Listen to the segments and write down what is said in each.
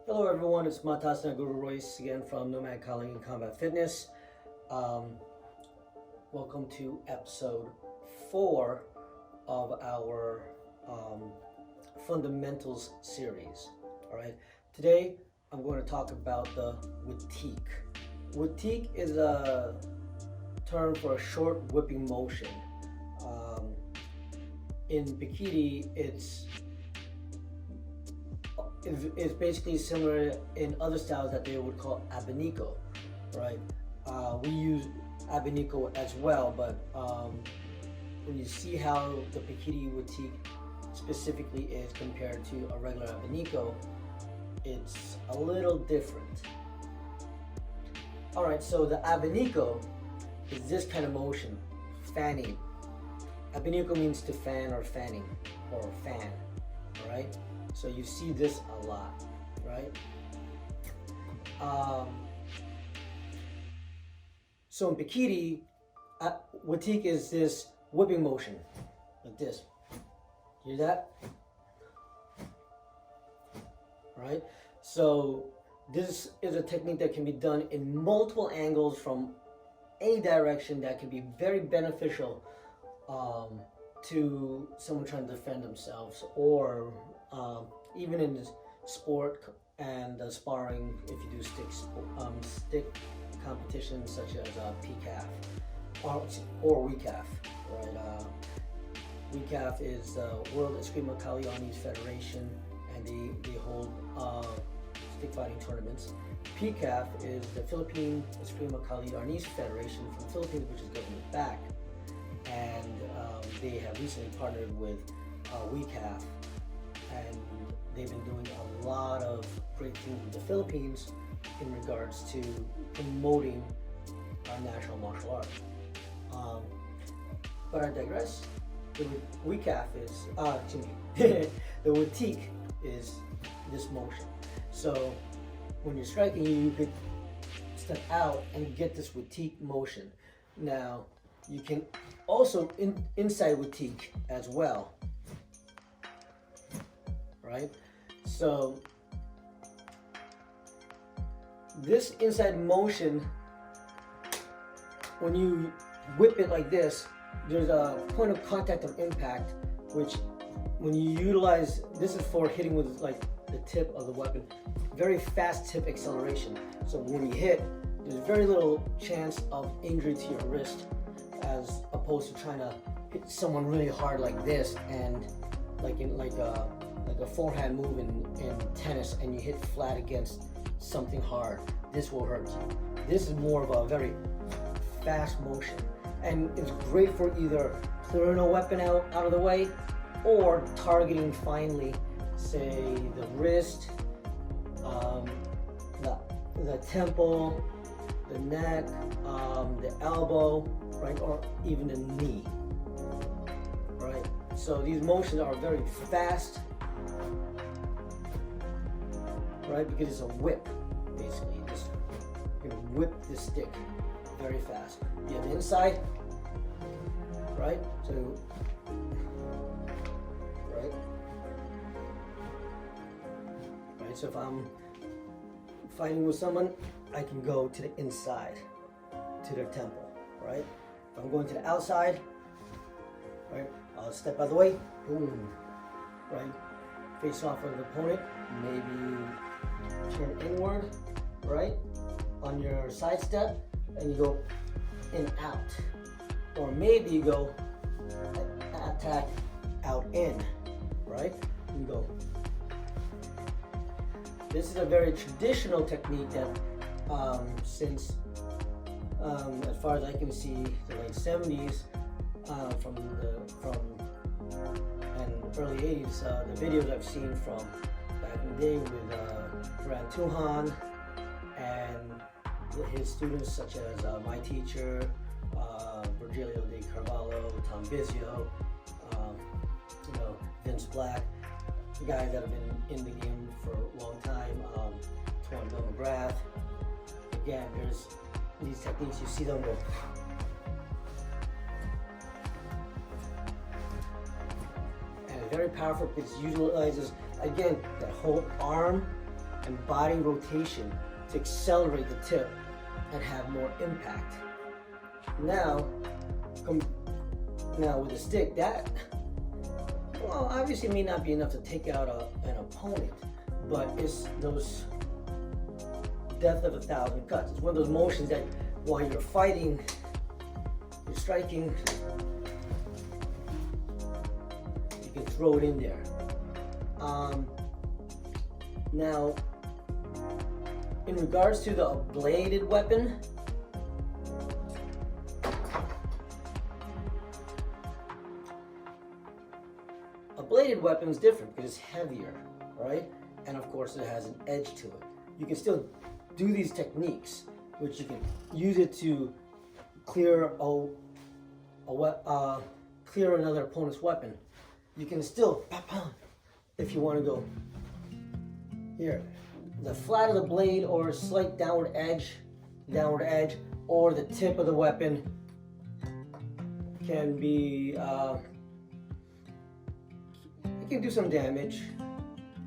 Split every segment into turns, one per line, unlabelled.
Hello everyone, it's Matasana Guru Royce again from Nomad Calling and Combat Fitness. Welcome to episode 4 of our fundamentals series. Alright, today I'm going to talk about the Witik. Witik is a term for a short whipping motion. In Bikini, it's basically similar in other styles that they would call abanico, right? We use abanico as well, but when you see how the Bikini Witik specifically is compared to a regular abanico, it's a little different. Alright, so the abanico is this kind of motion, fanning. Abanico means to fan or fanning, or fan, alright? So you see this a lot, right? So in Bikini, Witik is this whipping motion, like this. Hear that? Right? So this is a technique that can be done in multiple angles from any direction that can be very beneficial to someone trying to defend themselves, or even in this sport and sparring, if you do stick competitions such as PCAF or WCAF, right? WCAF is the World Eskrima Kalyani's Federation, and they hold stick fighting tournaments. PCAF is the Philippine Eskrima Kalyani's Federation from the Philippines, which is government backed, and they have recently partnered with WCAF, and they've been doing a lot of great things with the Philippines in regards to promoting our national martial art. But I digress. The WCAF is, the Witik is this motion. So when you're striking, you could step out and get this Witik motion. Now, you can also inside Witik as well, right? So this inside motion, when you whip it like this, there's a point of contact of impact, which when you utilize, this is for hitting with like the tip of the weapon, very fast tip acceleration. So when you hit, there's very little chance of injury to your wrist, as opposed to trying to hit someone really hard like this, and like a forehand move in tennis, and you hit flat against something hard. This will hurt you. This is more of a very fast motion, and it's great for either clearing a weapon out of the way, or targeting finely, say the wrist, the temple, the neck, the elbow, right, or even the knee, right? So these motions are very fast, right, because it's a whip, basically. You can whip the stick very fast. You have the inside, right? So, right? Right, so if I'm fighting with someone, I can go to the inside, to their temple, right? If I'm going to the outside, right, I'll step out of the way, boom, right? Face off of the opponent, maybe turn inward, right, on your side step, and you go in out, or maybe you go attack out in, right? You go. This is a very traditional technique that since as far as I can see, the late 70s, and early 80s, the videos I've seen from back in the day with Duran Tuhan and his students, such as my teacher, Virgilio de Carvalho, Tom Bizio, Vince Black, guys that have been in the game for a long time, Twan Bill McGrath. Again, there's these techniques, you see them go. And it's very powerful because it utilizes, again, that whole arm and body rotation to accelerate the tip and have more impact. Now with the stick, that, well, obviously may not be enough to take out an opponent, but it's those death of 1,000 cuts. It's one of those motions that while you're fighting, you're striking, you can throw it in there. Now, in regards to the bladed weapon, a bladed weapon is different because it's heavier, right? And of course, it has an edge to it. You can still do these techniques, which you can use it to clear clear another opponent's weapon. You can still, if you want to go here, the flat of the blade or a slight downward edge, or the tip of the weapon can be, it can do some damage,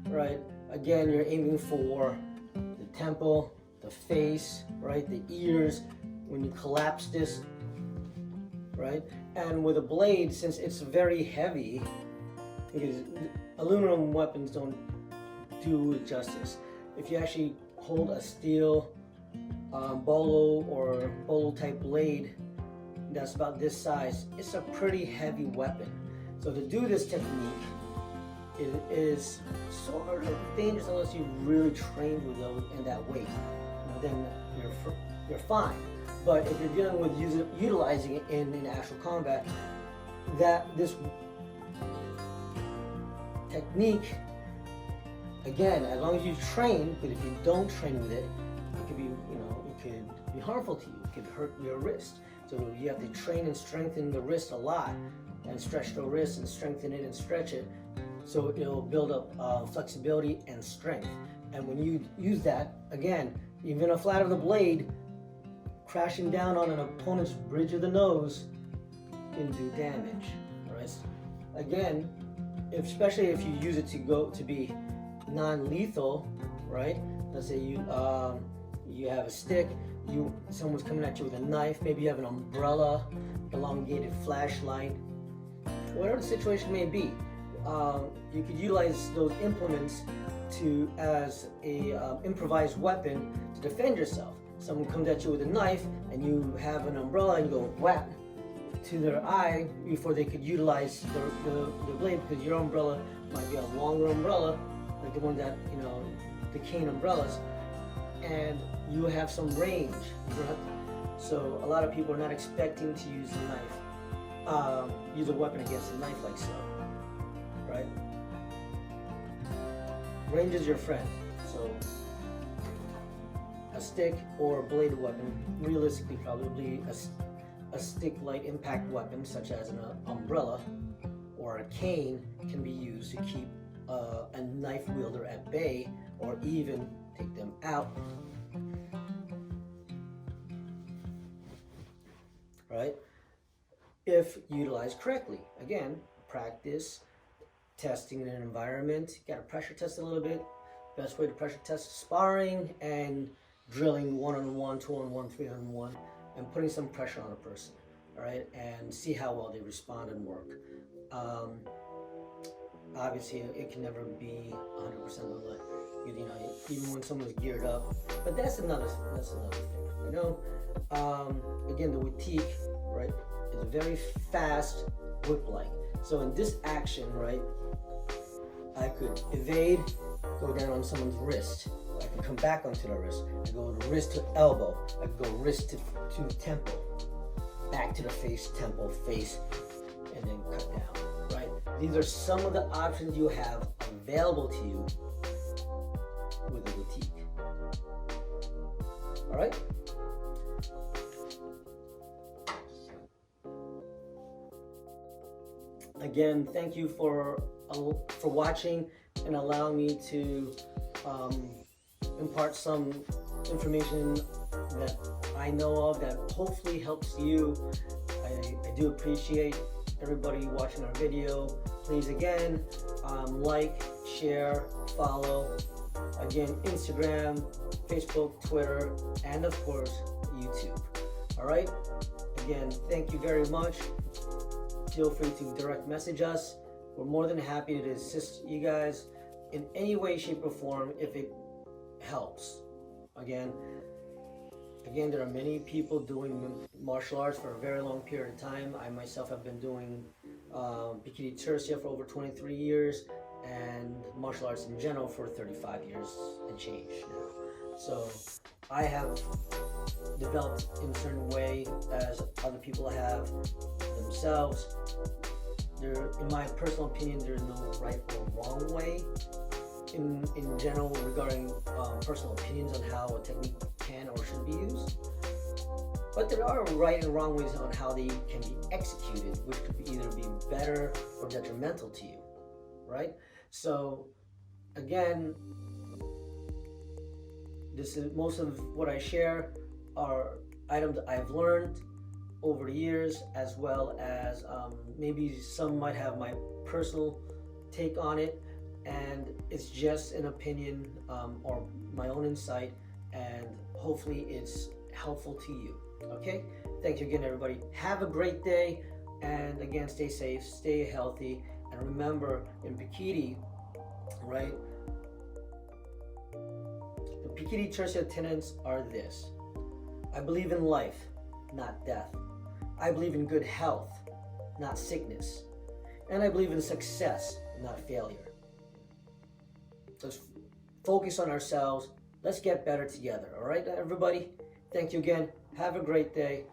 right? Again, you're aiming for the temple, the face, right? The ears, when you collapse this, right? And with a blade, since it's very heavy, because aluminum weapons don't do it justice. If you actually hold a steel bolo or bolo type blade that's about this size, it's a pretty heavy weapon. So to do this technique, it is sort of dangerous unless you really trained with those and that weight. Then you're fine. But if you're dealing with utilizing it in actual combat, this technique, again, as long as you train, but if you don't train with it, it could be, it could be harmful to you. It could hurt your wrist. So you have to train and strengthen the wrist a lot, and stretch the wrist and strengthen it and stretch it, so it'll build up flexibility and strength. And when you use that, again, even a flat of the blade crashing down on an opponent's bridge of the nose can do damage. Right? Again, especially if you use it to be non-lethal, right? Let's say you have a stick, someone's coming at you with a knife, maybe you have an umbrella, elongated flashlight, whatever the situation may be. You could utilize those implements as a improvised weapon to defend yourself. Someone comes at you with a knife and you have an umbrella and you go whap to their eye before they could utilize the blade, because your umbrella might be a longer umbrella, like the one that, the cane umbrellas, and you have some range. So a lot of people are not expecting to use a knife, use a weapon against a knife like so, right? Range is your friend. So a stick or a bladed weapon, realistically probably a stick light impact weapon such as an umbrella or a cane can be used to keep a knife wielder at bay or even take them out. Right? If utilized correctly. Again, practice, testing in an environment. You gotta pressure test a little bit. Best way to pressure test sparring and drilling 1-on-1, 2-on-1, 3-on-1, and putting some pressure on a person. All right, and see how well they respond and work. Obviously, it can never be 100% of it. Even when someone's geared up. But that's another thing. Again, the Witik, right, is very fast whip-like. So in this action, right, I could evade, go down on someone's wrist. I can come back onto the wrist. I go wrist to elbow. I can go wrist to temple. Back to the face, temple, face, and then cut down, right? These are some of the options you have available to you with the Witik. All right? Again, thank you for watching and allowing me to impart some information that I know of that hopefully helps you. I do appreciate everybody watching our video. Please again, like, share, follow, Again, Instagram, Facebook, Twitter, and of course, YouTube. All right? Again, thank you very much. Feel free to direct message us. We're more than happy to assist you guys in any way, shape, or form if it helps. Again, there are many people doing martial arts for a very long period of time. I myself have been doing Bikini Tercia for over 23 years and martial arts in general for 35 years and change now. So I have developed in a certain way as other people have themselves. In my personal opinion, there's no right or wrong way in general regarding personal opinions on how a technique can or should be used. But there are right and wrong ways on how they can be executed, which could either be better or detrimental to you, right? So again, this is most of what I share are items that I've learned over the years, as well as maybe some might have my personal take on it, and it's just an opinion or my own insight, and hopefully it's helpful to you. Okay, thank you again, everybody. Have a great day, and again, stay safe, stay healthy, and remember, in Bikini, right, the Bikini Tercia tenets are this: I believe in life, not death. I believe in good health, not sickness. And I believe in success, not failure. Let's focus on ourselves. Let's get better together. All right, everybody? Thank you again. Have a great day.